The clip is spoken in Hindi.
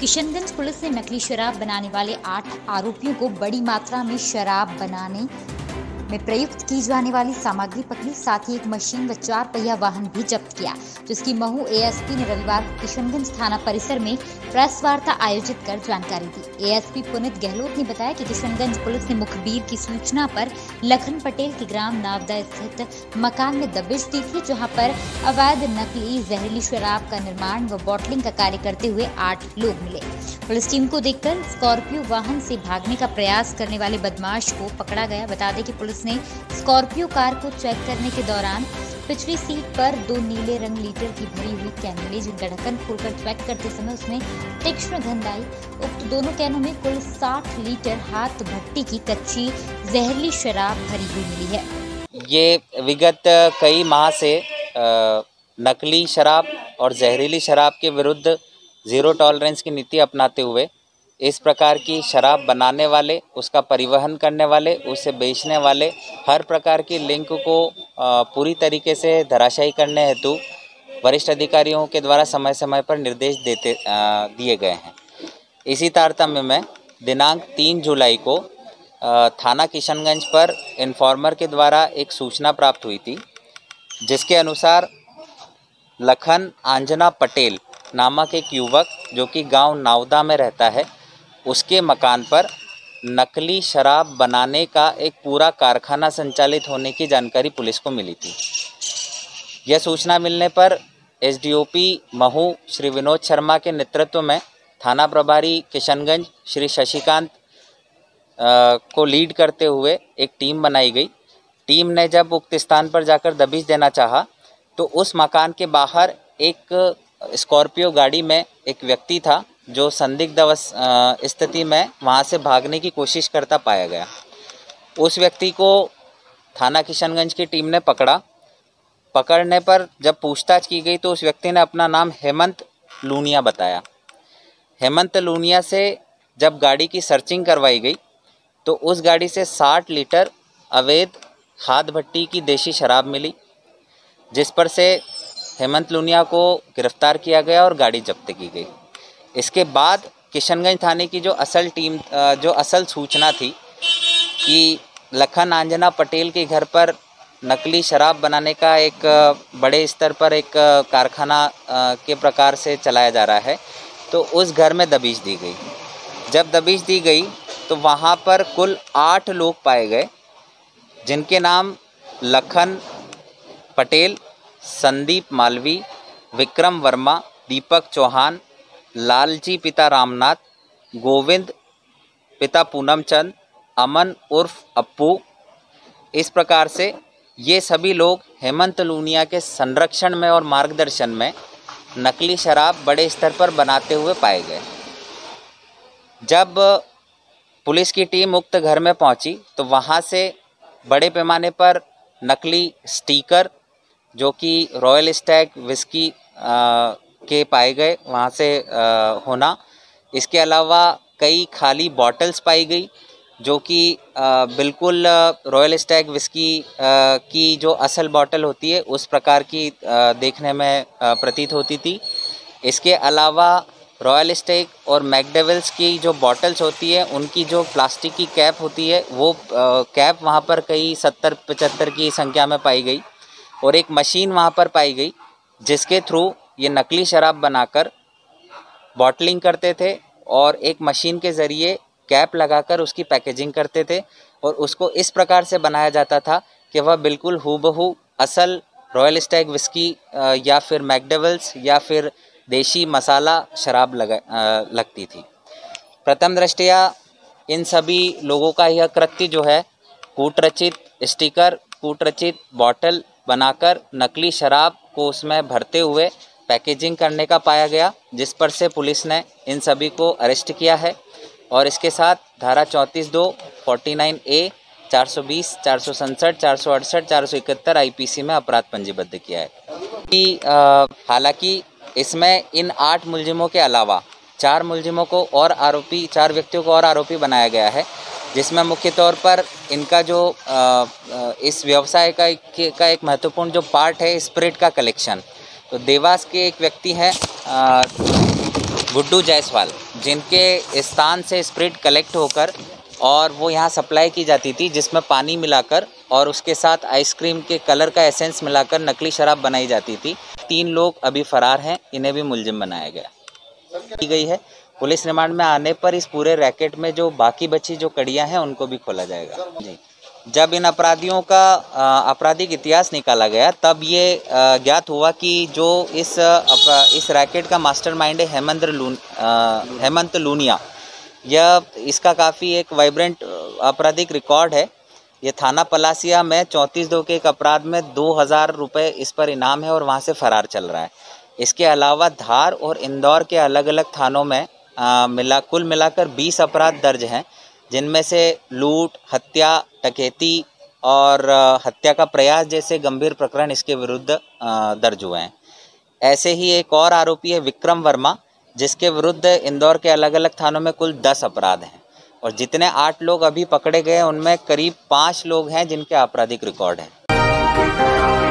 किशनगंज पुलिस ने नकली शराब बनाने वाले 8 आरोपियों को बड़ी मात्रा में शराब बनाने में प्रयुक्त की जाने वाली सामग्री पकड़ी। साथ ही एक मशीन व 4 पहिया वाहन भी जब्त किया, जिसकी महू एएसपी ने रविवार को किशनगंज थाना परिसर में प्रेस वार्ता आयोजित कर जानकारी दी। एएसपी पुनीत गहलोत ने बताया कि किशनगंज पुलिस ने मुखबिर की सूचना पर लखन पटेल के ग्राम नावदा स्थित मकान में दबिश दी थी, जहां पर अवैध नकली जहरीली शराब का निर्माण व बॉटलिंग का कार्य करते हुए 8 लोग मिले। पुलिस टीम को देखकर स्कॉर्पियो वाहन से भागने का प्रयास करने वाले बदमाश को पकड़ा गया। बता दें कि पुलिस ने स्कॉर्पियो कार को चेक करने के दौरान पिछली सीट पर 2 नीले रंग लीटर की भरी हुई कैन मिली, जिनका ढक्कन खोलकर चेक करते समय उसमें तीक्ष्ण गंध आई। उक्त दोनों कैनों में कुल 60 लीटर हाथ भट्टी की कच्ची जहरीली शराब भरी हुई मिली है। ये विगत कई माह से नकली शराब और जहरीली शराब के विरुद्ध ज़ीरो टॉलरेंस की नीति अपनाते हुए इस प्रकार की शराब बनाने वाले, उसका परिवहन करने वाले, उसे बेचने वाले हर प्रकार की लिंक को पूरी तरीके से धराशायी करने हेतु वरिष्ठ अधिकारियों के द्वारा समय समय पर निर्देश दिए गए हैं। इसी तारतम्य में दिनांक 3 जुलाई को थाना किशनगंज पर इन्फॉर्मर के द्वारा एक सूचना प्राप्त हुई थी, जिसके अनुसार लखन आंजना पटेल नामक एक युवक जो कि गांव नावदा में रहता है, उसके मकान पर नकली शराब बनाने का एक पूरा कारखाना संचालित होने की जानकारी पुलिस को मिली थी। यह सूचना मिलने पर एसडीओपी महू श्री विनोद शर्मा के नेतृत्व में थाना प्रभारी किशनगंज श्री शशिकांत को लीड करते हुए एक टीम बनाई गई। टीम ने जब उक्त स्थान पर जाकर दबिश देना चाहा तो उस मकान के बाहर एक स्कॉर्पियो गाड़ी में एक व्यक्ति था जो संदिग्ध स्थिति में वहां से भागने की कोशिश करता पाया गया। उस व्यक्ति को थाना किशनगंज की टीम ने पकड़ा। पकड़ने पर जब पूछताछ की गई तो उस व्यक्ति ने अपना नाम हेमंत लूनिया बताया। हेमंत लूनिया से जब गाड़ी की सर्चिंग करवाई गई तो उस गाड़ी से 60 लीटर अवैध हाथ भट्टी की देशी शराब मिली, जिस पर से हेमंत लूनिया को गिरफ्तार किया गया और गाड़ी जब्त की गई। इसके बाद किशनगंज थाने की जो असल सूचना थी कि लखन आंजना पटेल के घर पर नकली शराब बनाने का एक बड़े स्तर पर एक कारखाना के प्रकार से चलाया जा रहा है, तो उस घर में दबिश दी गई। जब दबिश दी गई तो वहाँ पर कुल 8 लोग पाए गए, जिनके नाम लखन पटेल, संदीप मालवी, विक्रम वर्मा, दीपक चौहान, लालजी पिता रामनाथ, गोविंद पिता पूनम चंद, अमन उर्फ अप्पू। इस प्रकार से ये सभी लोग हेमंत लूनिया के संरक्षण में और मार्गदर्शन में नकली शराब बड़े स्तर पर बनाते हुए पाए गए। जब पुलिस की टीम उक्त घर में पहुंची तो वहां से बड़े पैमाने पर नकली स्टिकर जो कि रॉयल स्टैग विस्की के पाए गए वहाँ से होना। इसके अलावा कई खाली बॉटल्स पाई गई जो कि बिल्कुल रॉयल स्टैग विस्की की जो असल बॉटल होती है उस प्रकार की देखने में प्रतीत होती थी। इसके अलावा रॉयल स्टैग और मैकडेविल्स की जो बॉटल्स होती है उनकी जो प्लास्टिक की कैप होती है वो कैप वहाँ पर कई 70-75 की संख्या में पाई गई और एक मशीन वहाँ पर पाई गई जिसके थ्रू ये नकली शराब बनाकर बॉटलिंग करते थे और एक मशीन के ज़रिए कैप लगाकर उसकी पैकेजिंग करते थे और उसको इस प्रकार से बनाया जाता था कि वह बिल्कुल हूबहू असल रॉयल स्टैग विस्की या फिर मैकडेविल्स या फिर देशी मसाला शराब लगती थी। प्रथम दृष्टया इन सभी लोगों का यह कृत्य जो है कूटरचित स्टिकर, कूटरचित बॉटल बनाकर नकली शराब को उसमें भरते हुए पैकेजिंग करने का पाया गया, जिस पर से पुलिस ने इन सभी को अरेस्ट किया है और इसके साथ धारा 34(2), 49A, 420, 467, 468, 471 IPC में अपराध पंजीबद्ध किया है। हालांकि इसमें इन 8 मुलजिमों के अलावा 4 मुलजिमों को और आरोपी 4 व्यक्तियों को और आरोपी बनाया गया है, जिसमें मुख्य तौर पर इनका जो इस व्यवसाय का एक महत्वपूर्ण जो पार्ट है स्पिरिट का कलेक्शन। तो देवास के एक व्यक्ति हैं गुड्डू जायसवाल, जिनके स्थान से स्प्रिट कलेक्ट होकर और वो यहाँ सप्लाई की जाती थी, जिसमें पानी मिलाकर और उसके साथ आइसक्रीम के कलर का एसेंस मिलाकर नकली शराब बनाई जाती थी। 3 लोग अभी फरार हैं, इन्हें भी मुलजिम बनाया गया की गई है। पुलिस रिमांड में आने पर इस पूरे रैकेट में जो बाकी बची जो कड़ियाँ हैं उनको भी खोला जाएगा। जी, जब इन अपराधियों का आपराधिक इतिहास निकाला गया तब ये ज्ञात हुआ कि जो इस रैकेट का मास्टरमाइंड है हेमंत लूनिया। इसका काफ़ी एक वाइब्रेंट आपराधिक रिकॉर्ड है। ये थाना पलासिया में 34-2 के एक अपराध में 2000 रुपये इस पर इनाम है और वहाँ से फरार चल रहा है। इसके अलावा धार और इंदौर के अलग अलग थानों में कुल मिलाकर 20 अपराध दर्ज हैं, जिनमें से लूट, हत्या, डकैती और हत्या का प्रयास जैसे गंभीर प्रकरण इसके विरुद्ध दर्ज हुए हैं। ऐसे ही एक और आरोपी है विक्रम वर्मा, जिसके विरुद्ध इंदौर के अलग अलग थानों में कुल 10 अपराध हैं और जितने 8 लोग अभी पकड़े गए उनमें करीब 5 लोग हैं जिनके आपराधिक रिकॉर्ड हैं।